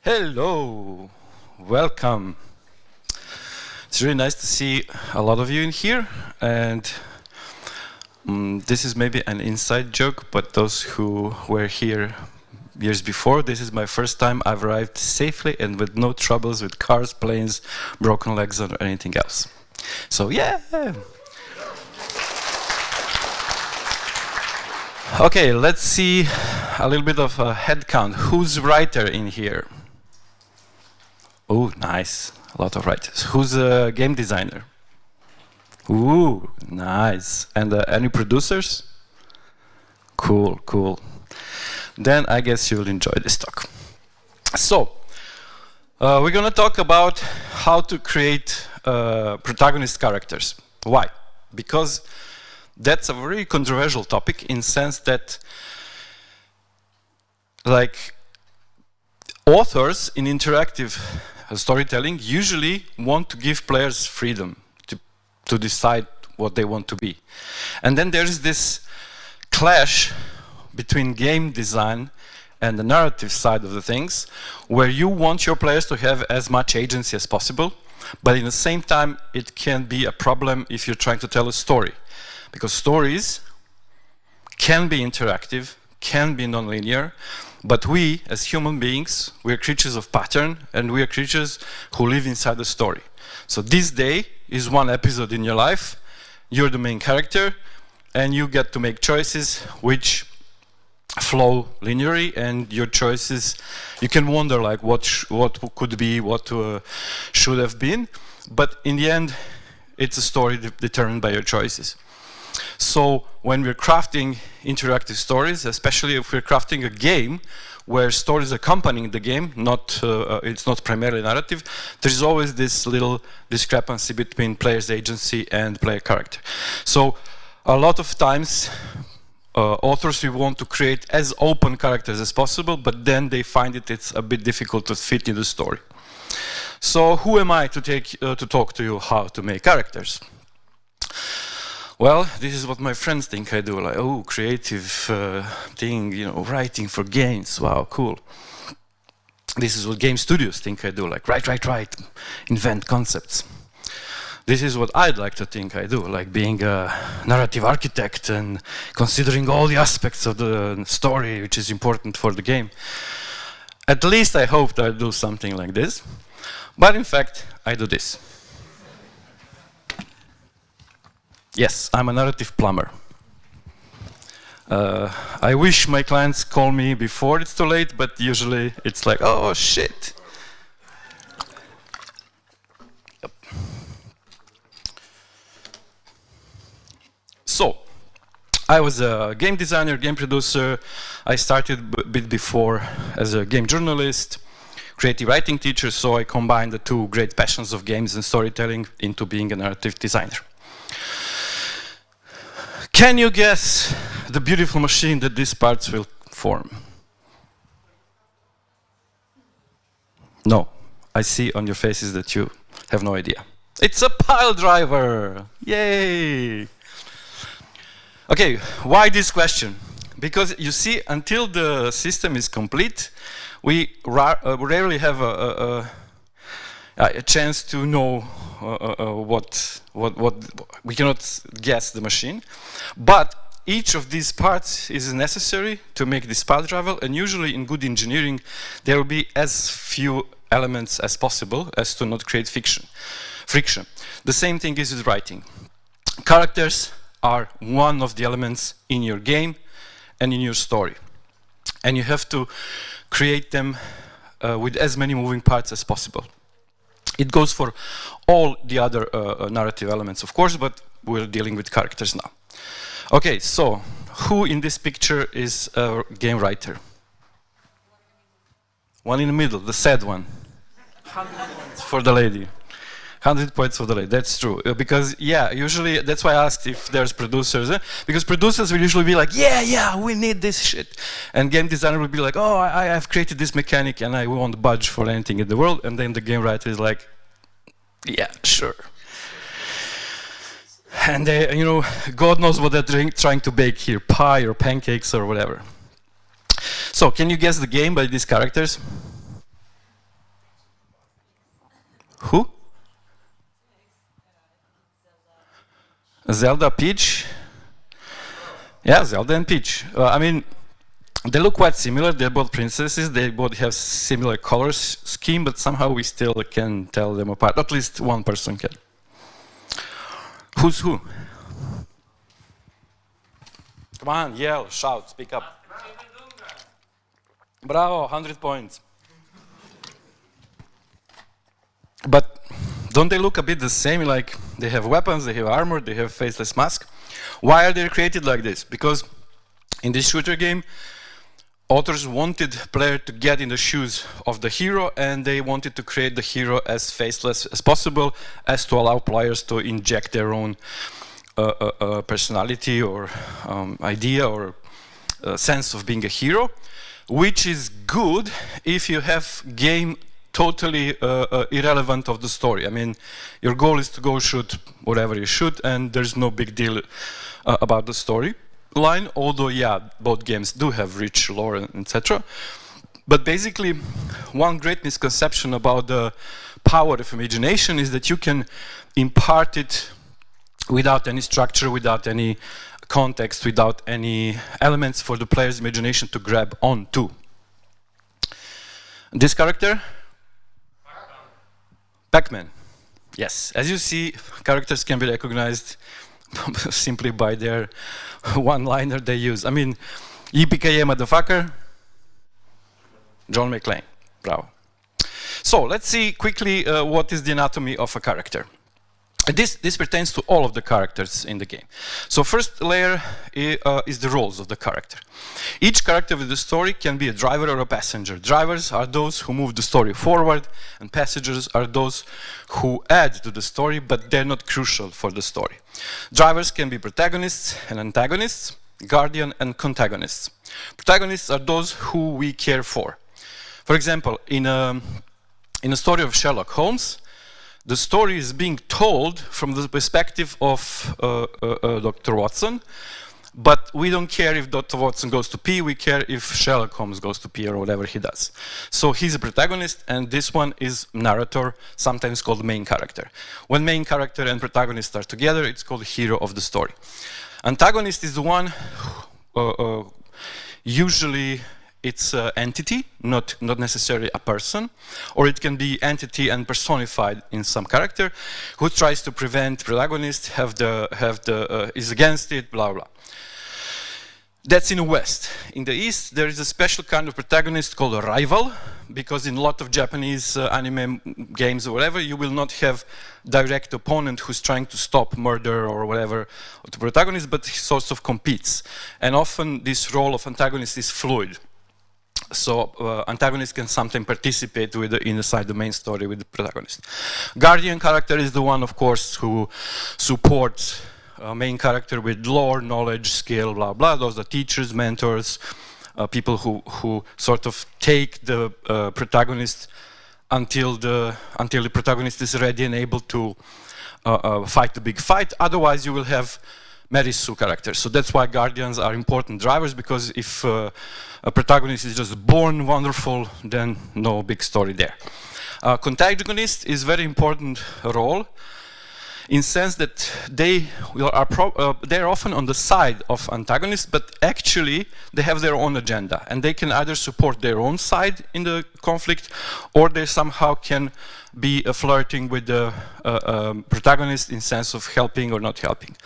Hello, welcome. It's really nice to see a lot of you in here, and this is maybe an inside joke, but those who were here years before, this is my first time I've arrived safely and with no troubles with cars, planes, broken legs, or anything else. So yeah. Okay, let's see a little bit of a head count. Who's writer in here? Oh, nice. A lot of writers. Who's a game designer? Ooh, nice. And any producers? Cool, cool. Then I guess you'll enjoy this talk. So, we're going to talk about how to create protagonist characters. Why? Because that's a very controversial topic in the sense that, like, authors in interactive storytelling usually want to give players freedom to decide what they want to be. And then there's this clash between game design and the narrative side of the things, where you want your players to have as much agency as possible, but in the same time it can be a problem if you're trying to tell a story. Because stories can be interactive, can be non-linear, but we, as human beings, we're creatures of pattern, and we are creatures who live inside the story. So this day is one episode in your life, you're the main character, and you get to make choices which flow linearly, and your choices, you can wonder like what could be, what should have been, but in the end, it's a story determined by your choices. So when we're crafting interactive stories, especially if we're crafting a game where stories accompanying the game, it's not primarily narrative, there's always this little discrepancy between player's agency and player character. So a lot of times authors we want to create as open characters as possible, but then they find it's a bit difficult to fit in the story. So who am I to talk to you how to make characters? Well, this is what my friends think I do, like, oh, creative thing, you know, writing for games, wow, cool. This is what game studios think I do, like, write, invent concepts. This is what I'd like to think I do, like being a narrative architect and considering all the aspects of the story which is important for the game. At least I hope that I do something like this, but in fact, I do this. Yes, I'm a narrative plumber. I wish my clients call me before it's too late, but usually it's like, oh shit. Yep. So, I was a game designer, game producer. I started a bit before as a game journalist, creative writing teacher, so I combined the two great passions of games and storytelling into being a narrative designer. Can you guess the beautiful machine that these parts will form? No, I see on your faces that you have no idea. It's a pile driver! Yay! Okay, why this question? Because you see, until the system is complete, we rarely have a chance to know what we cannot guess the machine, but each of these parts is necessary to make this pile driver, and usually in good engineering there will be as few elements as possible as to not create friction. The same thing is with writing. Characters are one of the elements in your game and in your story, and you have to create them with as many moving parts as possible. It goes for all the other narrative elements, of course, but we're dealing with characters now. Okay, so who in this picture is a game writer? One in the middle, the sad one. 100 points for the lady. 100 points for the lady, that's true. Because, yeah, usually, that's why I asked if there's producers. Because producers will usually be like, yeah, we need this shit. And game designer will be like, oh, I've created this mechanic and I won't budge for anything in the world. And then the game writer is like, yeah, sure. And they, you know, God knows what they're trying to bake here, pie or pancakes or whatever. So, can you guess the game by these characters? Who? Zelda, Peach. Yeah, Zelda and Peach. I mean, they look quite similar. They're both princesses. They both have similar color scheme, but somehow we still can tell them apart. At least one person can. Who's who? Come on, yell, shout, speak up. Bravo, 100 points. But don't they look a bit the same? Like they have weapons, they have armor, they have faceless mask. Why are they created like this? Because in this shooter game, authors wanted player to get in the shoes of the hero, and they wanted to create the hero as faceless as possible, as to allow players to inject their own personality or idea or sense of being a hero, which is good if you have game totally irrelevant of the story. I mean, your goal is to go shoot whatever you shoot, and there's no big deal about the story line, although yeah, both games do have rich lore and etc. But basically, one great misconception about the power of imagination is that you can impart it without any structure, without any context, without any elements for the player's imagination to grab onto. This character? Pac-Man. Yes, as you see, characters can be recognized simply by their one-liner they use. I mean, yippee-ki-yay, motherfucker, John McClane. Bravo. So let's see quickly what is the anatomy of a character. This pertains to all of the characters in the game. So first layer is the roles of the character. Each character with the story can be a driver or a passenger. Drivers are those who move the story forward, and passengers are those who add to the story, but they're not crucial for the story. Drivers can be protagonists and antagonists, guardian and contagonists. Protagonists are those who we care for. For example, in a story of Sherlock Holmes, the story is being told from the perspective of Dr. Watson, but we don't care if Dr. Watson goes to P, we care if Sherlock Holmes goes to P or whatever he does. So he's a protagonist, and this one is narrator, sometimes called main character. When main character and protagonist are together, it's called hero of the story. Antagonist is the one, usually it's an entity, not necessarily a person, or it can be entity and personified in some character who tries to prevent protagonist, is against it, blah blah. That's in the West. In the East, there is a special kind of protagonist called a rival, because in a lot of Japanese anime games or whatever, you will not have direct opponent who's trying to stop murder or whatever of the protagonist, but he sort of competes. And often this role of antagonist is fluid. So antagonist can sometimes participate inside the main story with the protagonist. Guardian character is the one, of course, who supports main character with lore, knowledge, skill, blah blah. Those are teachers, mentors, people who sort of take the protagonist until the protagonist is ready and able to fight the big fight. Otherwise, you will have Mary Sue characters. So that's why guardians are important drivers, because if a protagonist is just born wonderful, then no big story there. Contagonist is very important role, in sense that they're often on the side of antagonists, but actually they have their own agenda, and they can either support their own side in the conflict, or they somehow can be flirting with the protagonist in sense of helping or not helping.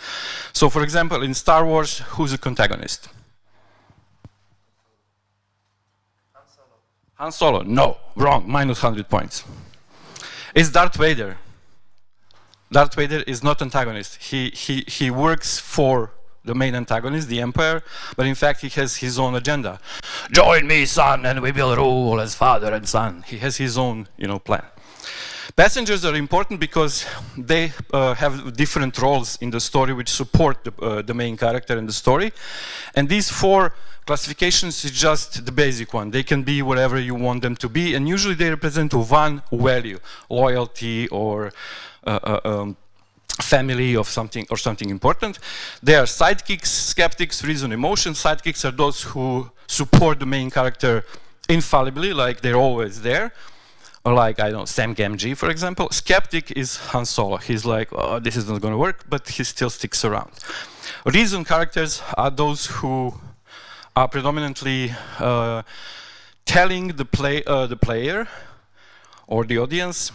So for example, in Star Wars, who's a contagonist? Han Solo. No, wrong, minus 100 points. It's Darth Vader. Darth Vader is not antagonist. He works for the main antagonist, the Empire, but in fact he has his own agenda. Join me, son, and we will rule as father and son. He has his own, plan. Passengers are important because they have different roles in the story which support the main character in the story. And these four classifications is just the basic one. They can be whatever you want them to be, and usually they represent one value, loyalty or family of something or something important. They are sidekicks, skeptics, reason, emotion. Sidekicks are those who support the main character infallibly, like they're always there. Or like, I don't know, Sam Gamgee, for example. Skeptic is Han Solo. He's like, oh, this is not going to work, but he still sticks around. Reason characters are those who are predominantly telling the player or the audience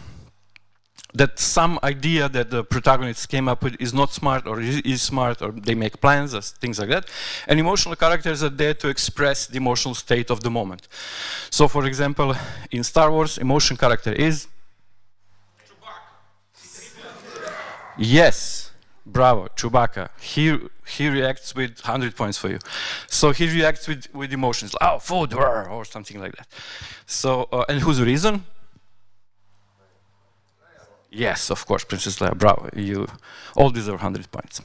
that some idea that the protagonist came up with is not smart or is smart, or they make plans, or things like that. And emotional characters are there to express the emotional state of the moment. So, for example, in Star Wars, emotion character is Chewbacca. Yes, bravo, Chewbacca. He reacts with 100 points for you. So he reacts with emotions, like, oh, food, or something like that. So, and who's the reason? Yes, of course, Princess Leia, bravo. You all deserve 100 points.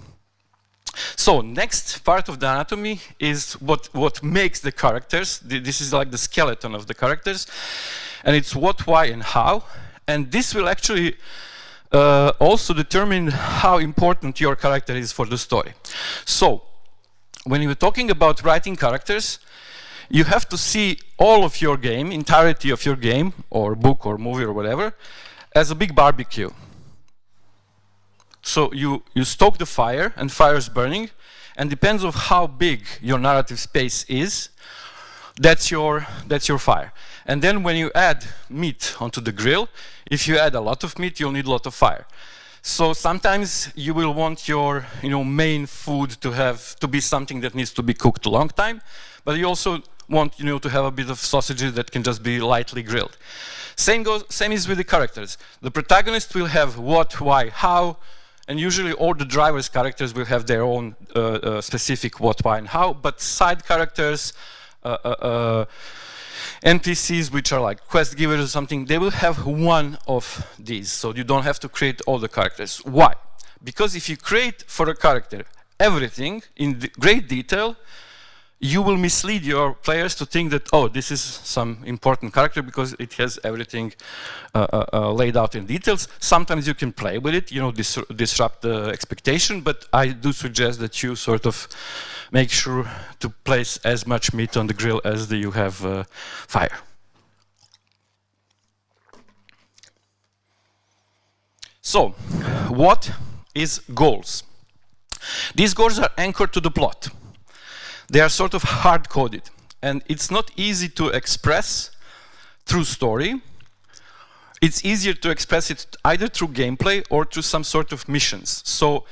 So, next part of the anatomy is what makes the characters. This is like the skeleton of the characters. And it's what, why, and how. And this will actually also determine how important your character is for the story. So, when you're talking about writing characters, you have to see all of your game, entirety of your game, or book, or movie, or whatever, as a big barbecue. So you stoke the fire, and fire is burning, and depends on how big your narrative space is, that's your fire. And then when you add meat onto the grill, if you add a lot of meat, you'll need a lot of fire. So sometimes you will want your main food to be something that needs to be cooked a long time, but you also want to have a bit of sausages that can just be lightly grilled. Same is with the characters. The protagonist will have what, why, how, and usually all the driver's characters will have their own specific what, why, and how, but side characters, NPCs, which are like quest givers or something, they will have one of these, so you don't have to create all the characters. Why? Because if you create for a character everything in great detail, you will mislead your players to think that, oh, this is some important character because it has everything laid out in details. Sometimes you can play with it, disrupt the expectation, but I do suggest that you sort of make sure to place as much meat on the grill as you have fire. So, what is goals? These goals are anchored to the plot. They are sort of hard-coded, and it's not easy to express through story. It's easier to express it either through gameplay or through some sort of missions. So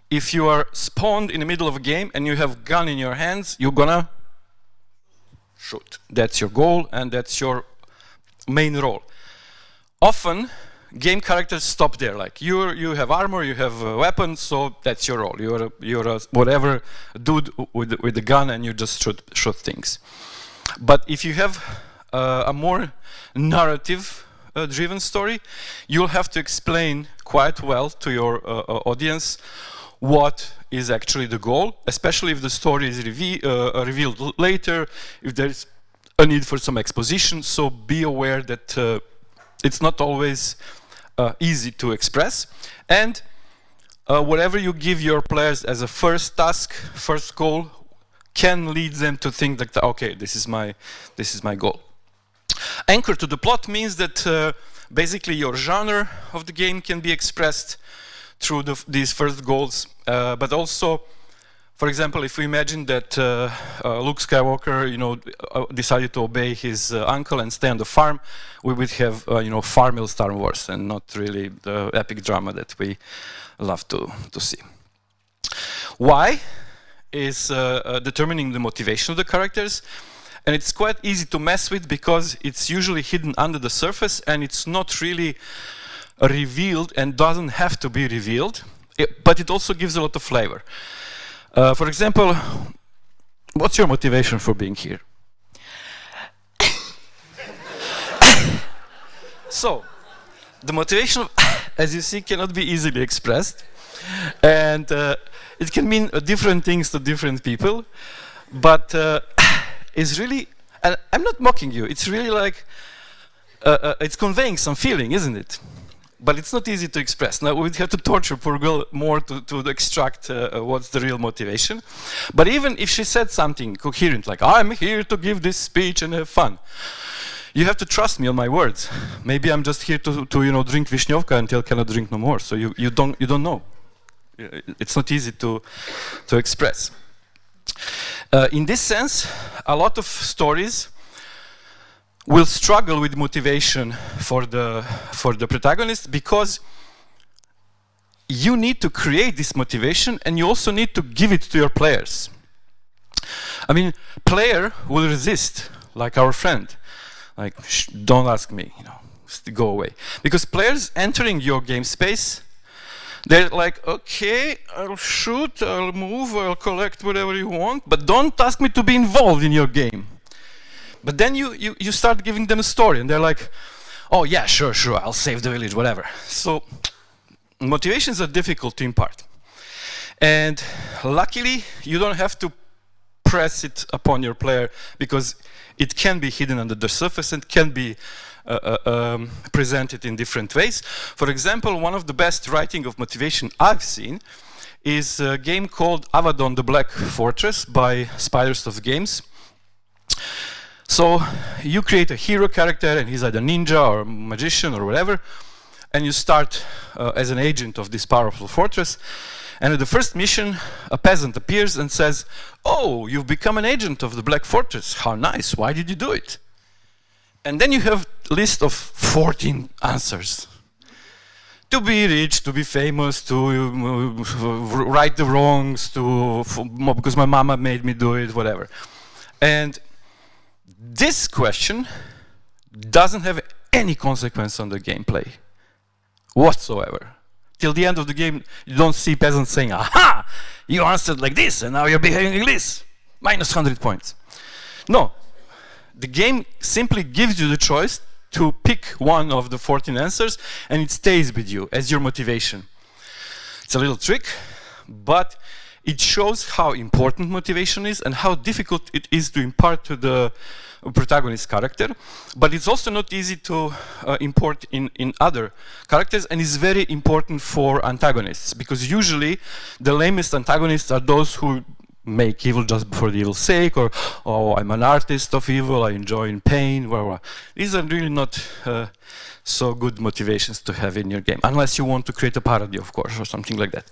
if you are spawned in the middle of a game and you have a gun in your hands, you're gonna shoot. That's your goal, and that's your main role. Often, game characters stop there. Like you have armor, you have weapons, so that's your role. You're a whatever dude with the gun, and you just shoot things. But if you have a more narrative-driven story, you'll have to explain quite well to your audience what is actually the goal, especially if the story is revealed later, if there's a need for some exposition. So be aware that it's not always easy to express, and whatever you give your players as a first task, first goal, can lead them to think that, okay, this is my goal. Anchor to the plot means that basically your genre of the game can be expressed through these first goals, but also, for example, if we imagine that Luke Skywalker, decided to obey his uncle and stay on the farm, we would have, farmil Star Wars, and not really the epic drama that we love to see. Why is determining the motivation of the characters, and it's quite easy to mess with because it's usually hidden under the surface and it's not really revealed and doesn't have to be revealed, but it also gives a lot of flavor. For example, what's your motivation for being here? So, the motivation, as you see, cannot be easily expressed, and it can mean different things to different people, but it's really, and I'm not mocking you, it's really like, it's conveying some feeling, isn't it? But it's not easy to express. Now we'd have to torture poor girl more to extract what's the real motivation. But even if she said something coherent, like I'm here to give this speech and have fun, you have to trust me on my words. Maybe I'm just here to you know, drink Vishnyovka until I cannot drink no more. So you don't know. It's not easy to express. In this sense, a lot of stories will struggle with motivation for the protagonist, because you need to create this motivation and you also need to give it to your players. I mean, player will resist, like our friend, like, don't ask me, you know, go away. Because players entering your game space, they're like, okay, I'll shoot, I'll move, I'll collect whatever you want, but don't ask me to be involved in your game. But then you start giving them a story, and they're like, oh yeah, sure, I'll save the village, whatever. So motivations are difficult to impart. And luckily, you don't have to press it upon your player, because it can be hidden under the surface and can be presented in different ways. For example, one of the best writing of motivation I've seen is a game called Abaddon the Black Fortress by Spiders of Games. So you create a hero character, and he's either ninja or magician or whatever, and you start as an agent of this powerful fortress. And at the first mission, a peasant appears and says, oh, you've become an agent of the Black Fortress. How nice, why did you do it? And then you have a list of 14 answers. To be rich, to be famous, to right the wrongs, because my mama made me do it, whatever. And this question doesn't have any consequence on the gameplay whatsoever. Till the end of the game, you don't see peasants saying, aha, you answered like this, and now you're behaving like this. Minus 100 points. No. The game simply gives you the choice to pick one of the 14 answers, and it stays with you as your motivation. It's a little trick, but it shows how important motivation is and how difficult it is to impart to the protagonist character. But it's also not easy to import in other characters, and it's very important for antagonists, because usually the lamest antagonists are those who make evil just for the evil's sake, or, oh, I'm an artist of evil, I enjoy in pain, blah, blah. These are really not so good motivations to have in your game, unless you want to create a parody, of course, or something like that.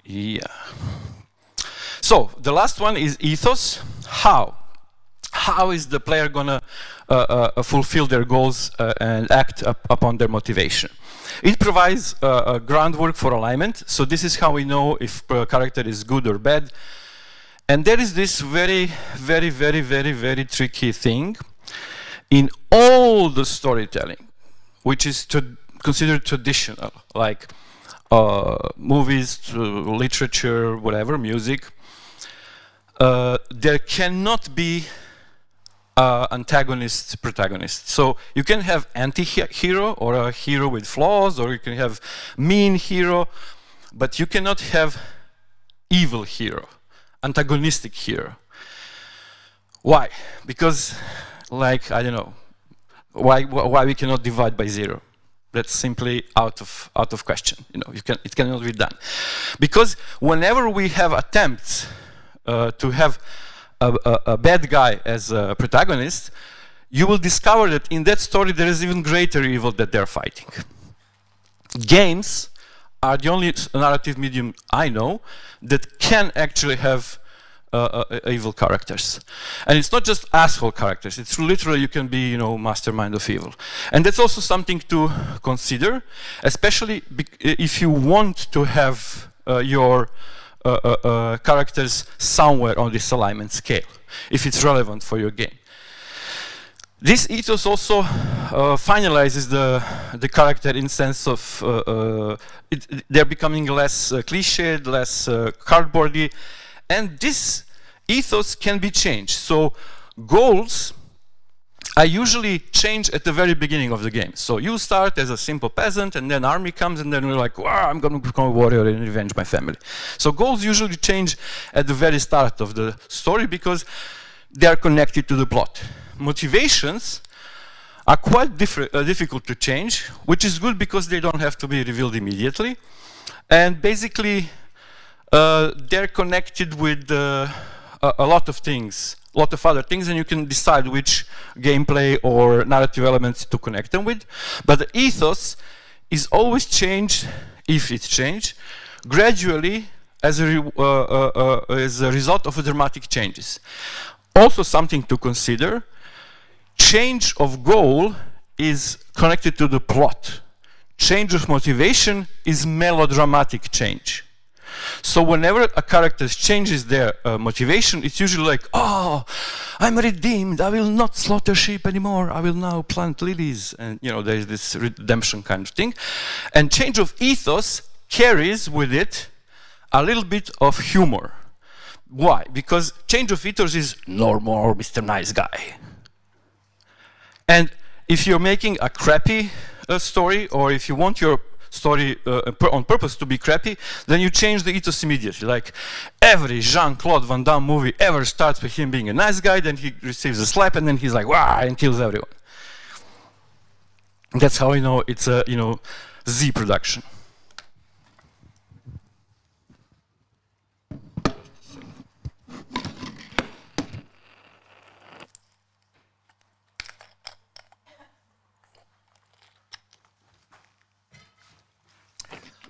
Yeah. So the last one is ethos. How? How is the player gonna fulfill their goals and act upon their motivation? It provides a groundwork for alignment. So this is how we know if a character is good or bad. And there is this very tricky thing in all the storytelling, which is considered traditional, like movies, literature, whatever, music. There cannot be antagonist, protagonist. So you can have anti-hero or a hero with flaws, or you can have mean hero, but you cannot have evil hero, antagonistic hero. Why? Because, like, I don't know, why we cannot divide by 0? That's simply out of question. You know, it cannot be done. Because whenever we have attempts to have a bad guy as a protagonist, you will discover that in that story there is even greater evil that they're fighting. Games are the only narrative medium I know that can actually have evil characters. And it's not just asshole characters, it's literally you can be, you know, mastermind of evil. And that's also something to consider, especially if you want to have your characters somewhere on this alignment scale, if it's relevant for your game. This ethos also finalizes the character in sense of they're becoming less cliched, less cardboardy, and this ethos can be changed. So goals I usually change at the very beginning of the game. So you start as a simple peasant, and then army comes, and then you're like, wow, I'm going to become a warrior and revenge my family. So goals usually change at the very start of the story because they are connected to the plot. Motivations are quite difficult to change, which is good because they don't have to be revealed immediately. And basically, they're connected with a lot of things, lot of other things, and you can decide which gameplay or narrative elements to connect them with. But the ethos is always changed, if it's changed, gradually as a result of dramatic changes. Also something to consider, change of goal is connected to the plot. Change of motivation is melodramatic change. So whenever a character changes their motivation, it's usually like, oh, I'm redeemed, I will not slaughter sheep anymore, I will now plant lilies. And you know, there's this redemption kind of thing. And change of ethos carries with it a little bit of humor. Why? Because change of ethos is no more Mr. Nice Guy. And if you're making a crappy story, or if you want your story on purpose to be crappy, then you change the ethos immediately. Like every Jean-Claude Van Damme movie ever starts with him being a nice guy, then he receives a slap, and then he's like, wah, and kills everyone. And that's how you know it's a Z production.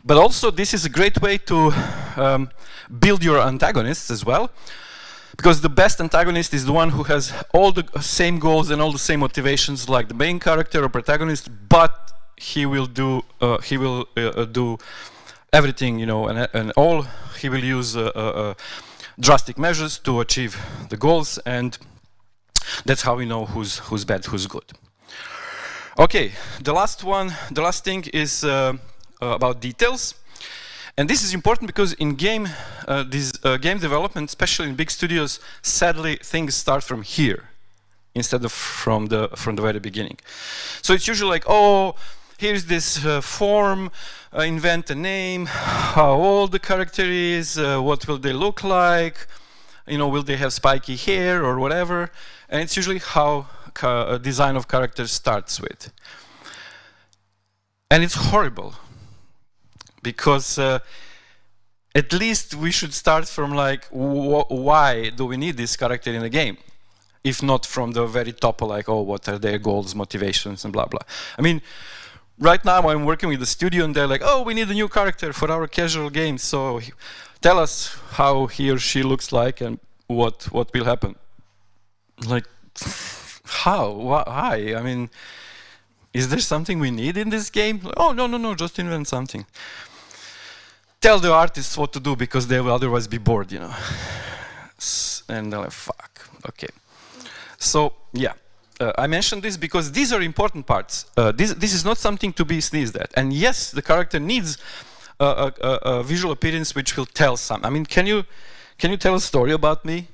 But also, this is a great way to build your antagonists as well, because the best antagonist is the one who has all the same goals and all the same motivations like the main character or protagonist, but he will do everything, and all he will use drastic measures to achieve the goals, and that's how we know who's bad, who's good. Okay, the last thing is about details, and this is important because in game development, especially in big studios, sadly things start from here instead of from the very beginning. So it's usually like, oh, here's this form, invent a name, how old the character is, what will they look like, will they have spiky hair or whatever, and it's usually how design of characters starts with. And it's horrible. Because at least we should start from like, why do we need this character in a game? If not from the very top, like, oh, what are their goals, motivations, and blah, blah. I mean, right now I'm working with the studio and they're like, oh, we need a new character for our casual games, so tell us how he or she looks like and what will happen. Like, how? Why? I mean, is there something we need in this game? Oh, no, just invent something. Tell the artists what to do because they will otherwise be bored, And they're like, fuck, okay. So, yeah, I mentioned this because these are important parts. This is not something to be sneezed at. And yes, the character needs a visual appearance which will tell something. I mean, can you tell a story about me?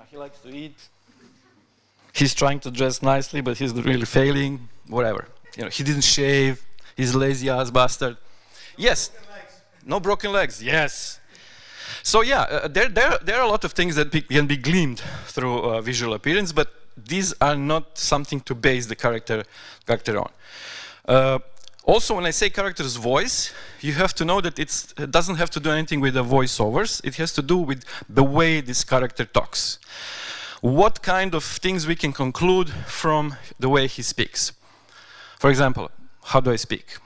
He likes to eat. He's trying to dress nicely, but he's really failing. Whatever. He didn't shave. He's lazy ass bastard. Yes. No broken legs. Yes. So yeah, there are a lot of things that can be gleaned through visual appearance, but these are not something to base the character on. Also, when I say character's voice, you have to know that it doesn't have to do anything with the voiceovers. It has to do with the way this character talks. What kind of things we can conclude from the way he speaks. For example, how do I speak?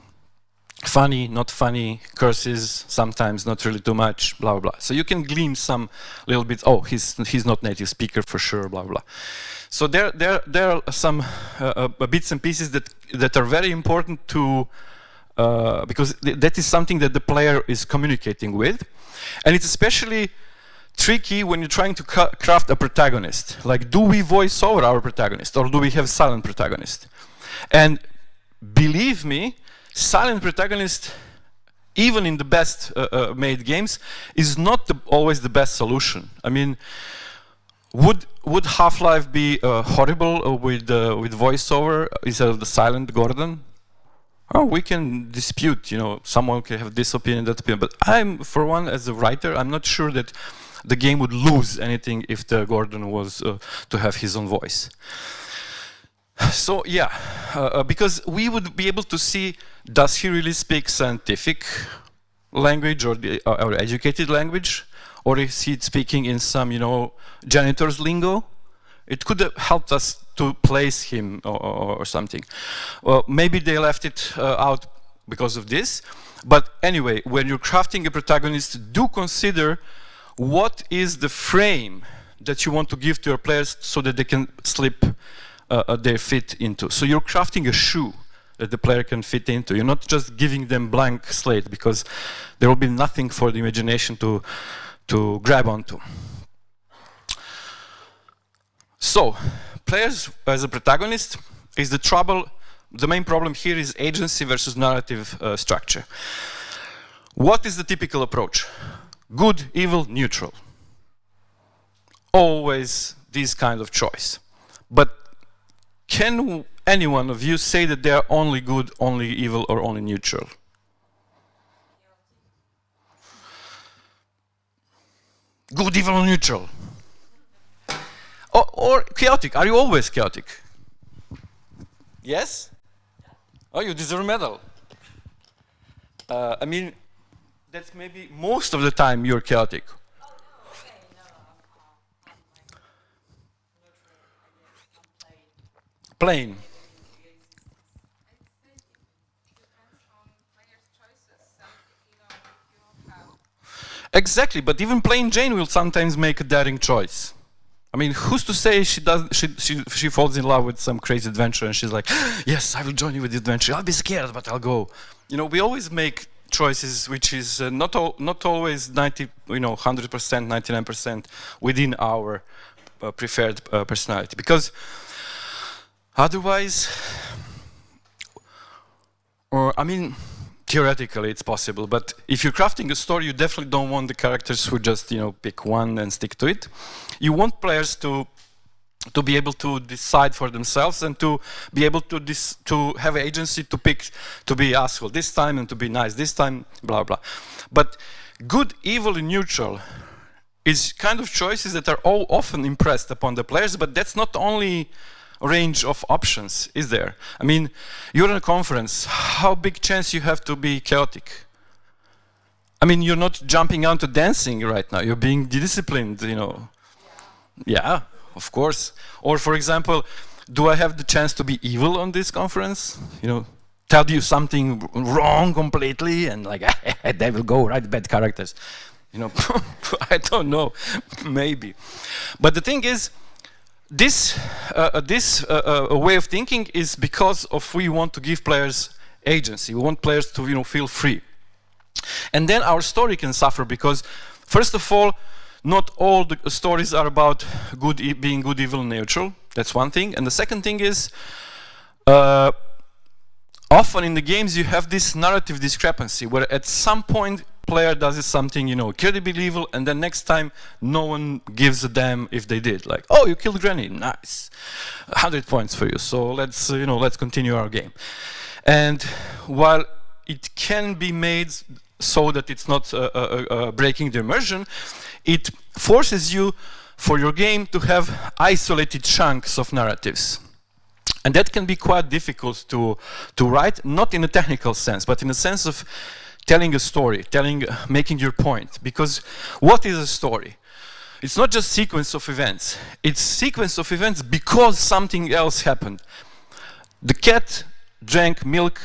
Funny, not funny, curses, sometimes not really too much, blah, blah, blah. So you can glean some little bit, oh, he's not native speaker for sure, blah, blah. So there are some bits and pieces that are very important to, because that is something that the player is communicating with. And it's especially tricky when you're trying to craft a protagonist. Like, do we voice over our protagonist or do we have silent protagonist? And believe me, silent protagonist, even in the best made games, is not always the best solution. I mean, would Half-Life be horrible with voiceover instead of the silent Gordon? Oh, we can dispute, someone can have this opinion, that opinion, but I'm, for one, as a writer, I'm not sure that the game would lose anything if the Gordon was to have his own voice. So yeah, because we would be able to see, does he really speak scientific language or educated language, or is he speaking in some, janitor's lingo? It could have helped us to place him or something. Well, maybe they left it out because of this. But anyway, when you're crafting a protagonist, do consider what is the frame that you want to give to your players so that they can slip their feet into. So you're crafting a shoe that the player can fit into. You're not just giving them blank slate, because there will be nothing for the imagination to grab onto. So, players as a protagonist is the trouble. The main problem here is agency versus narrative structure. What is the typical approach? Good, evil, neutral. Always this kind of choice. But can any one of you say that they are only good, only evil, or only neutral? Good, evil, or neutral? Or chaotic? Are you always chaotic? Yes? Oh, you deserve a medal. I mean, that's maybe most of the time you're chaotic. Plain. Exactly, but even plain Jane will sometimes make a daring choice. I mean, who's to say she falls in love with some crazy adventure and she's like, yes, I will join you with the adventure. I'll be scared, but I'll go. We always make choices which is not always 100%, 99% within our preferred personality, because otherwise, I mean, theoretically it's possible, but if you're crafting a story, you definitely don't want the characters who just pick one and stick to it. You want players to be able to decide for themselves and to be able to have agency to pick to be asshole this time and to be nice this time, blah blah. But good, evil, and neutral is kind of choices that are all often impressed upon the players, but that's not only range of options, is there? I mean, you're in a conference, how big chance you have to be chaotic? I mean, you're not jumping onto dancing right now, you're being disciplined, Yeah, of course. Or for example, do I have the chance to be evil on this conference? Tell you something wrong completely and like, they will go, right, bad characters. I don't know, maybe. But the thing is, this way of thinking is because of we want to give players agency. We want players to feel free, and then our story can suffer because, first of all, not all the stories are about being good, evil, and neutral. That's one thing, and the second thing is often in the games you have this narrative discrepancy where at some point player does something, incredibly evil, and then next time no one gives a damn if they did. Like, oh, you killed Granny, nice, 100 points for you. So let's continue our game. And while it can be made so that it's not breaking the immersion, it forces you for your game to have isolated chunks of narratives. And that can be quite difficult to write, not in a technical sense, but in a sense of telling a story, making your point. Because what is a story? It's not just sequence of events. It's sequence of events because something else happened. The cat drank milk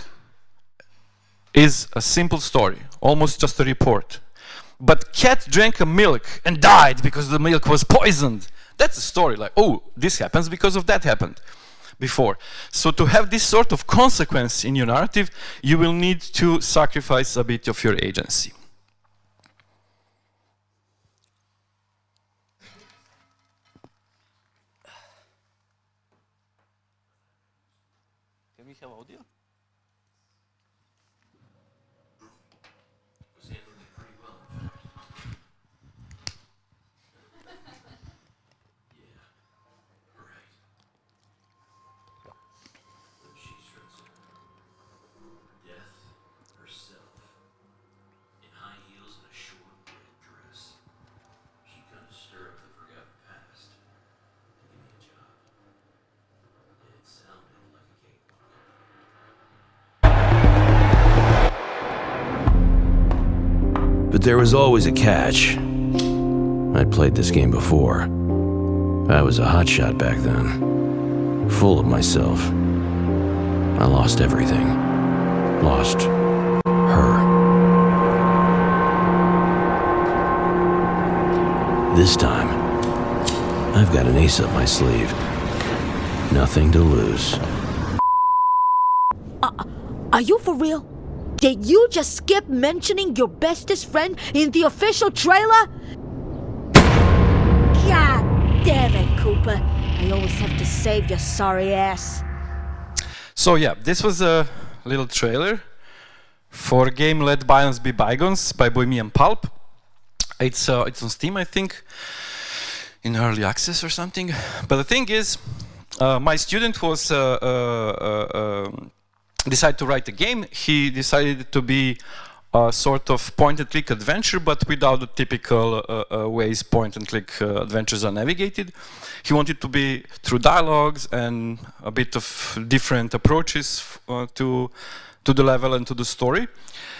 is a simple story, almost just a report. But cat drank a milk and died because the milk was poisoned. That's a story, like, oh, this happens because of that happened before. So to have this sort of consequence in your narrative, you will need to sacrifice a bit of your agency. Can we have audio? But there was always a catch. I'd played this game before. I was a hotshot back then, full of myself. I lost everything. Lost her. This time, I've got an ace up my sleeve. Nothing to lose. Are you for real? Did you just skip mentioning your bestest friend in the official trailer? God damn it, Cooper. I always have to save your sorry ass. So yeah, this was a little trailer for a game led Bions be bygones by Bohemian Pulp. It's on Steam, I think, in early access or something. But the thing is, my student was decided to write a game. He decided to be a sort of point-and-click adventure, but without the typical ways point-and-click adventures are navigated. He wanted to be through dialogues and a bit of different approaches to the level and to the story.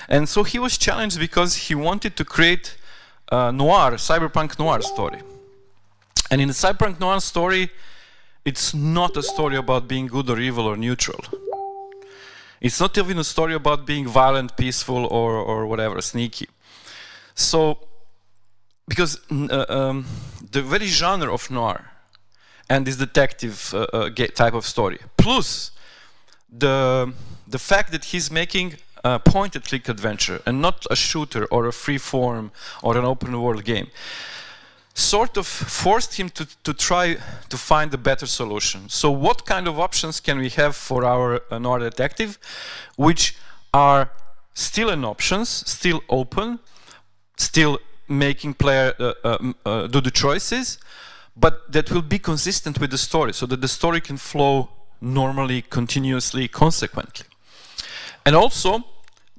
And so he was challenged because he wanted to create a noir, cyberpunk noir story. And in the cyberpunk noir story, it's not a story about being good or evil or neutral. It's not even a story about being violent, peaceful, or whatever, sneaky. So, because the very genre of noir and this detective type of story, plus the fact that he's making a point-and-click adventure and not a shooter or a free-form or an open-world game, sort of forced him to try to find a better solution. So what kind of options can we have for our noir detective, which are still an options, still open, still making player do the choices, but that will be consistent with the story, so that the story can flow normally, continuously, consequently. And also,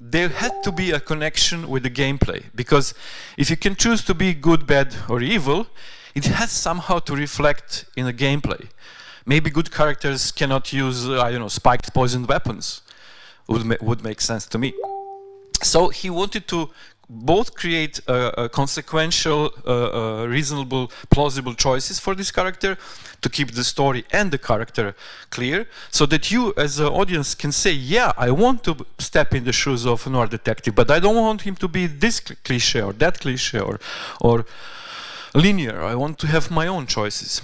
there had to be a connection with the gameplay, because if you can choose to be good, bad, or evil, it has somehow to reflect in the gameplay. Maybe good characters cannot use, I don't know, spiked poisoned weapons. Would make sense to me. So he wanted to both create a consequential, reasonable, plausible choices for this character to keep the story and the character clear, so that you as an audience can say, yeah, I want to step in the shoes of a noir detective, but I don't want him to be this cliche or that cliche or linear. I want to have my own choices.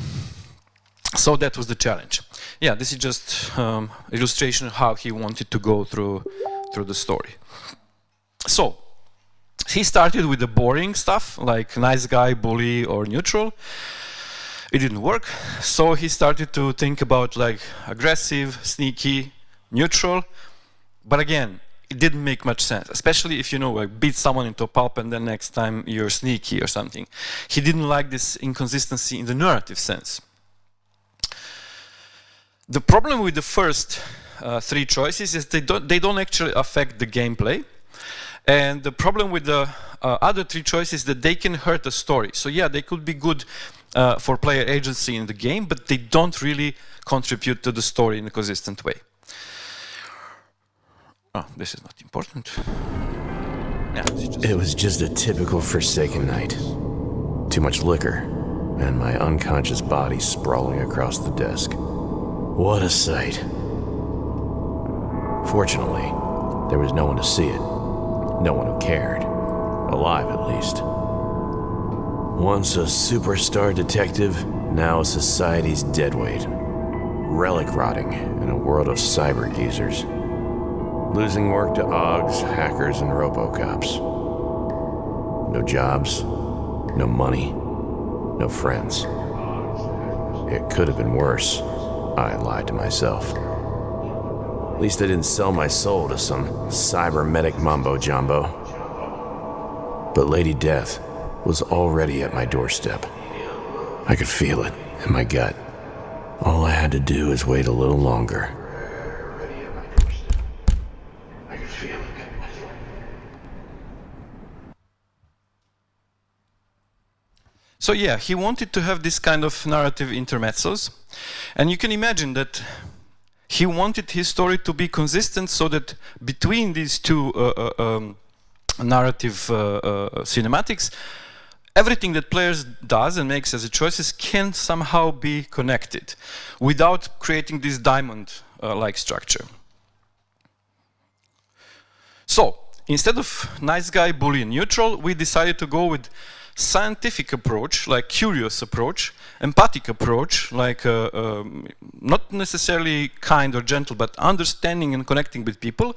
So that was the challenge. Yeah, this is just illustration of how he wanted to go through the story. So he started with the boring stuff, like nice guy, bully, or neutral. It didn't work, so he started to think about like aggressive, sneaky, neutral. But again, it didn't make much sense, especially if you know, like, beat someone into a pulp and then next time you're sneaky or something. He didn't like this inconsistency in the narrative sense. The problem with the first three choices is they don't actually affect the gameplay. And the problem with the other three choices is that they can hurt the story. So yeah, they could be good for player agency in the game, but they don't really contribute to the story in a consistent way. Oh, this is not important. Yeah, it was just a typical Forsaken night. Too much liquor, and my unconscious body sprawling across the desk. What a sight. Fortunately, there was no one to see it. No one who cared. Alive, at least. Once a superstar detective, now society's deadweight. Relic rotting in a world of cyber geezers. Losing work to AUGs, hackers, and robocops. No jobs, no money, no friends. It could have been worse. I lied to myself. At least I didn't sell my soul to some cybernetic mumbo-jumbo. But Lady Death was already at my doorstep. I could feel it in my gut. All I had to do is wait a little longer. So yeah, he wanted to have this kind of narrative intermezzos. And you can imagine that he wanted his story to be consistent, so that between these two narrative cinematics, everything that players does and makes as a choices can somehow be connected without creating this diamond-like structure. So, instead of nice guy, bully, and neutral, we decided to go with scientific approach, like curious approach, empathic approach, like not necessarily kind or gentle, but understanding and connecting with people,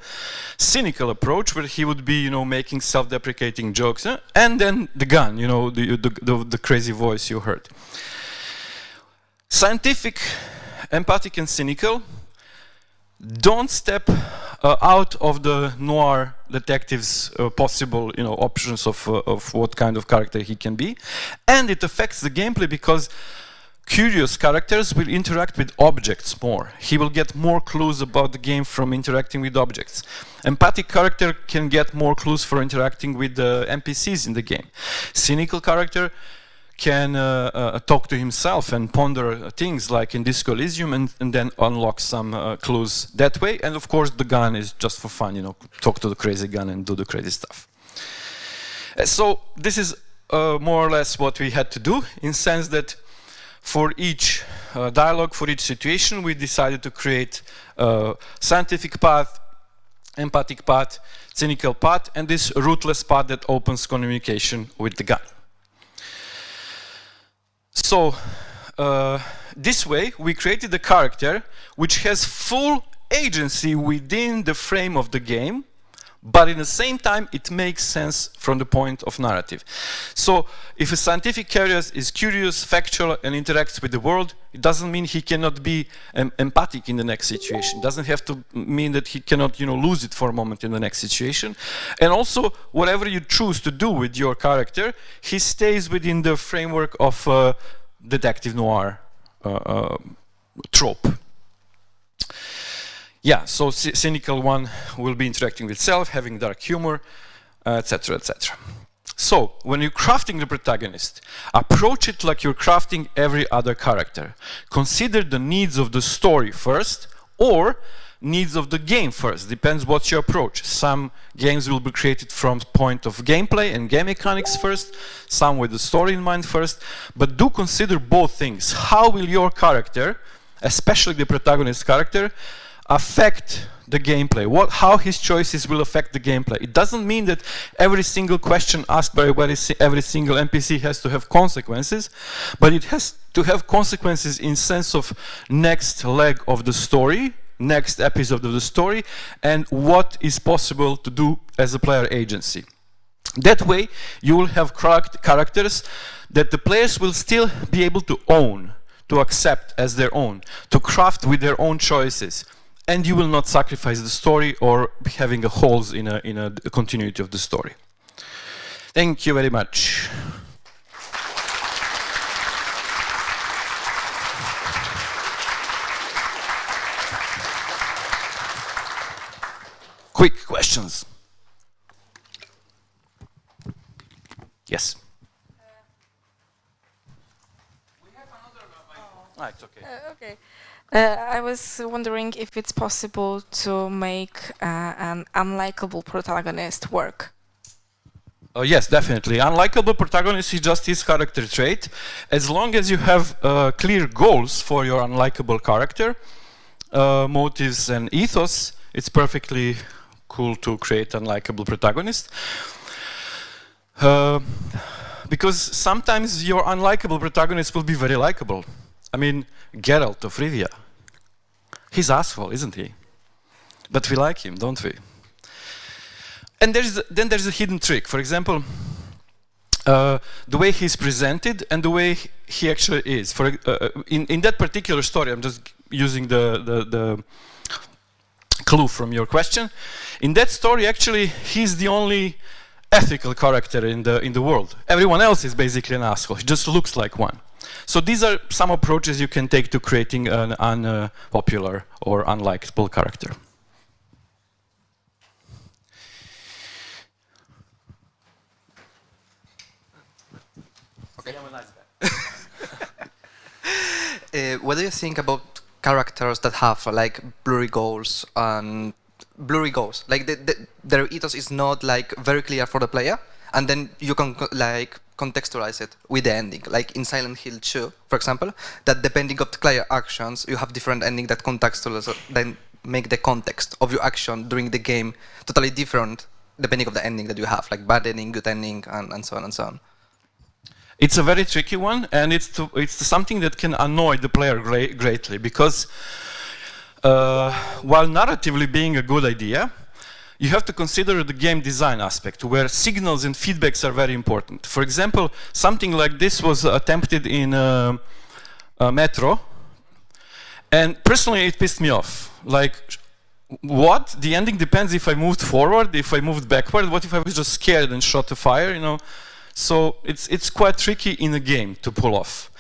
cynical approach, where he would be, you know, making self-deprecating jokes, and then the gun, you know, the crazy voice you heard. Scientific, empathic, and cynical don't step out of the noir detective's possible, you know, options of what kind of character he can be, and it affects the gameplay because curious characters will interact with objects more. He will get more clues about the game from interacting with objects. Empathic character can get more clues for interacting with the NPCs in the game. Cynical character can talk to himself and ponder things like in Disco Elysium and then unlock some clues that way. And of course the gun is just for fun, you know, talk to the crazy gun and do the crazy stuff. So this is more or less what we had to do, in sense that for each dialogue, for each situation, we decided to create a scientific path, empathic path, cynical path, and this rootless path that opens communication with the gun. So, this way, we created a character which has full agency within the frame of the game, but at the same time, it makes sense from the point of narrative. So, if a scientific character is curious, factual, and interacts with the world, it doesn't mean he cannot be empathic in the next situation. It doesn't have to mean that he cannot, you know, lose it for a moment in the next situation. And also, whatever you choose to do with your character, he stays within the framework of detective noir trope. Yeah, so cynical one will be interacting with self, having dark humor, etc., etc. So, when you're crafting the protagonist, approach it like you're crafting every other character. Consider the needs of the story first, or needs of the game first. Depends what's your approach. Some games will be created from the point of gameplay and game mechanics first, some with the story in mind first, but do consider both things. How will your character, especially the protagonist character, affect the gameplay? How his choices will affect the gameplay? It doesn't mean that every single question asked by every single NPC has to have consequences, but it has to have consequences in sense of next leg of the story, next episode of the story, and what is possible to do as a player agency. That way, you will have characters that the players will still be able to own, to accept as their own, to craft with their own choices. And you will not sacrifice the story or having holes in a continuity of the story. Thank you very much. Quick questions. Yes. We have another. It's okay. Okay. I was wondering if it's possible to make an unlikable protagonist work. Yes, definitely. Unlikable protagonist is just his character trait. As long as you have clear goals for your unlikable character, motives and ethos, it's perfectly cool to create unlikable protagonist. Because sometimes your unlikable protagonist will be very likable. I mean, Geralt of Rivia. He's asshole, isn't he? But we like him, don't we? And then there's a hidden trick. For example, the way he's presented and the way he actually is. In that particular story, I'm just using the clue from your question. In that story, actually, he's the only ethical character in the world. Everyone else is basically an asshole. He just looks like one. So these are some approaches you can take to creating an unpopular or unlikable character. Okay. What do you think about characters that have like blurry goals and blurry goals? Like their ethos is not like very clear for the player, and then you can like contextualize it with the ending. Like in Silent Hill 2, for example, that depending of the player actions, you have different ending that contextualize, then make the context of your action during the game totally different depending of the ending that you have, like bad ending, good ending, and so on and so on. It's a very tricky one, and it's something that can annoy the player greatly, because while narratively being a good idea, you have to consider the game design aspect, where signals and feedbacks are very important. For example, something like this was attempted in Metro, and personally it pissed me off. Like, what? The ending depends if I moved forward, if I moved backward, what if I was just scared and shot the fire, you know? So it's quite tricky in a game to pull off,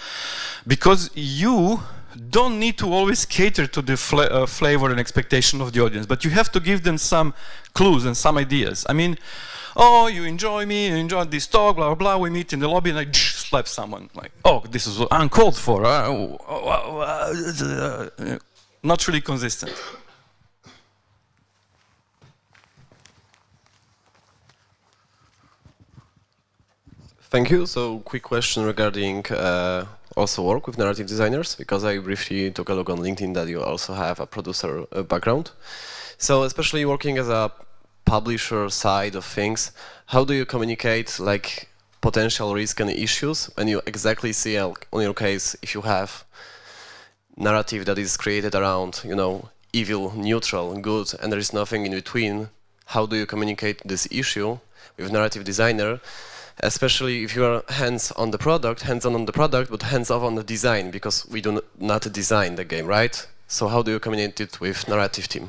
because you don't need to always cater to the flavor and expectation of the audience, but you have to give them some clues and some ideas. I mean, oh, you enjoy me, you enjoy this talk, blah, blah, blah, we meet in the lobby and I slap someone. Like, oh, this is uncalled for. Not really consistent. Thank you. So, quick question regarding also work with narrative designers, because I briefly took a look on LinkedIn that you also have a producer background. So, especially working as a publisher side of things, how do you communicate like potential risk and issues when you exactly see, on your case, if you have narrative that is created around, you know, evil, neutral, good, and there is nothing in between? How do you communicate this issue with narrative designer? Especially if you are hands-on on the product, but hands-off on the design, because we do not design the game, right? So how do you communicate it with narrative team?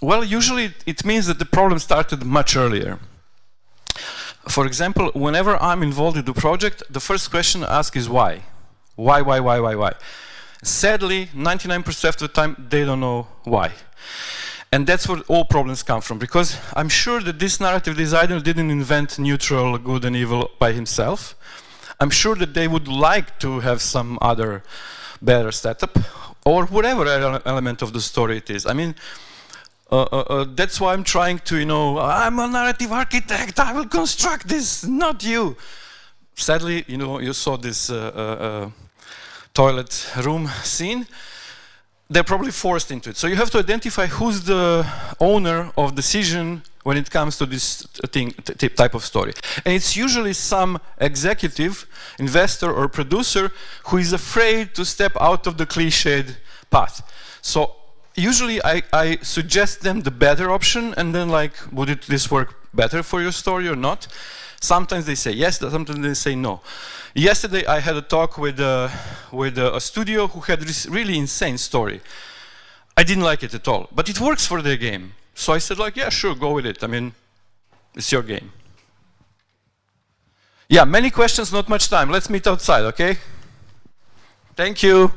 Well, usually it means that the problem started much earlier. For example, whenever I'm involved in the project, the first question I ask is why? Why? Sadly, 99% of the time, they don't know why. And that's where all problems come from, because I'm sure that this narrative designer didn't invent neutral, good and evil by himself. I'm sure that they would like to have some other better setup, or whatever element of the story it is. I mean, that's why I'm trying to, you know, I'm a narrative architect, I will construct this, not you. Sadly, you know, you saw this toilet room scene. They're probably forced into it. So you have to identify who's the owner of decision when it comes to this type of story. And it's usually some executive, investor or producer who is afraid to step out of the cliched path. So usually I suggest them the better option, and then like, would this work better for your story or not? Sometimes they say yes, sometimes they say no. Yesterday I had a talk with a studio who had this really insane story. I didn't like it at all, but it works for their game. So I said like, yeah, sure, go with it. I mean, it's your game. Yeah, many questions, not much time. Let's meet outside, okay? Thank you.